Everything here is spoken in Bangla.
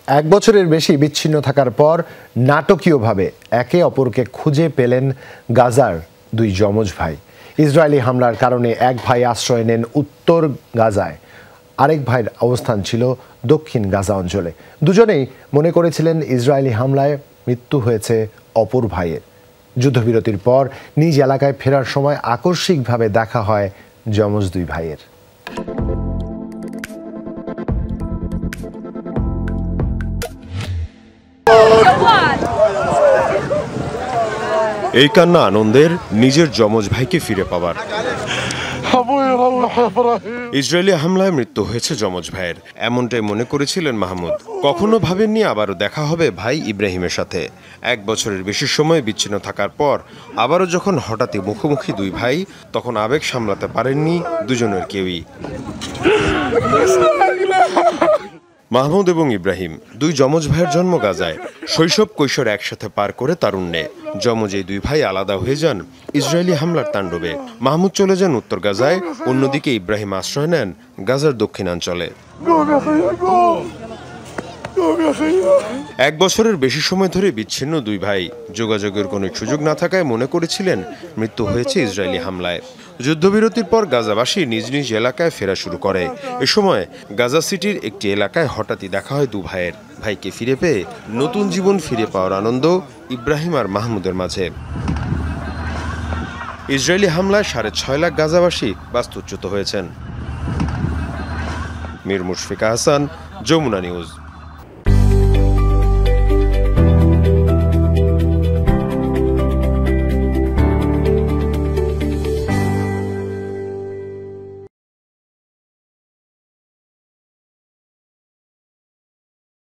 এক বছরের বেশি বিচ্ছিন্ন থাকার পর নাটকীয়ভাবে একে অপরকে খুঁজে পেলেন গাজার দুই যমজ ভাই। ইসরায়েলি হামলার কারণে এক ভাই আশ্রয় নেন উত্তর গাজায়, আরেক ভাইয়ের অবস্থান ছিল দক্ষিণ গাজা অঞ্চলে। দুজনেই মনে করেছিলেন ইসরায়েলি হামলায় মৃত্যু হয়েছে অপর ভাইয়ের। যুদ্ধবিরতির পর নিজ এলাকায় ফেরার সময় আকস্মিকভাবে দেখা হয় যমজ দুই ভাইয়ের। এই কান্না আনন্দের নিজের যমজ ভাইকে ফিরে পাওয়ার। ইসরায়েলি হামলায় মৃত্যু হয়েছে যমজ ভাইয়ের, এমনটাই মনে করেছিলেন মাহমুদ। কখনো ভাবেননি আবারও দেখা হবে ভাই ইব্রাহিমের সাথে। এক বছরের বেশি সময় বিচ্ছিন্ন থাকার পর আবারও যখন হঠাৎই মুখোমুখি দুই ভাই, তখন আবেগ সামলাতে পারেননি দুজনের কেউই। মাহমুদ এবং ইব্রাহিম দুই যমজ ভাইয়ের জন্ম গাজায়। শৈশব কৈশোর একসাথে পার করে তারুণ্যে যমজ এই দুই ভাই আলাদা হয়ে যান ইসরায়েলি হামলার তাণ্ডবে। মাহমুদ চলে যান উত্তর গাজায়, অন্যদিকে ইব্রাহিম আশ্রয় নেন গাজার দক্ষিণাঞ্চলে। এক বছরের বেশি সময় ধরে বিচ্ছিন্ন দুই ভাই, যোগাযোগের কোনো সুযোগ না থাকায় মনে করেছিলেন মৃত্যু হয়েছে ইসরায়েলি হামলায়। যুদ্ধবিরতির পর গাজাবাসী নিজ নিজ এলাকায় ফেরা শুরু করে। এ সময় গাজা সিটির একটি এলাকায় হঠাৎই দেখা হয় দু ভাইয়ের। ভাইকে ফিরে পেয়ে নতুন জীবন ফিরে পাওয়ার আনন্দ ইব্রাহিম আর মাহমুদের মাঝে। ইসরায়েলি হামলায় 6.5 লাখ গাজাবাসী বাস্তুচ্যুত হয়েছেন। মীর মুশফিকা হাসান, যমুনা নিউজ।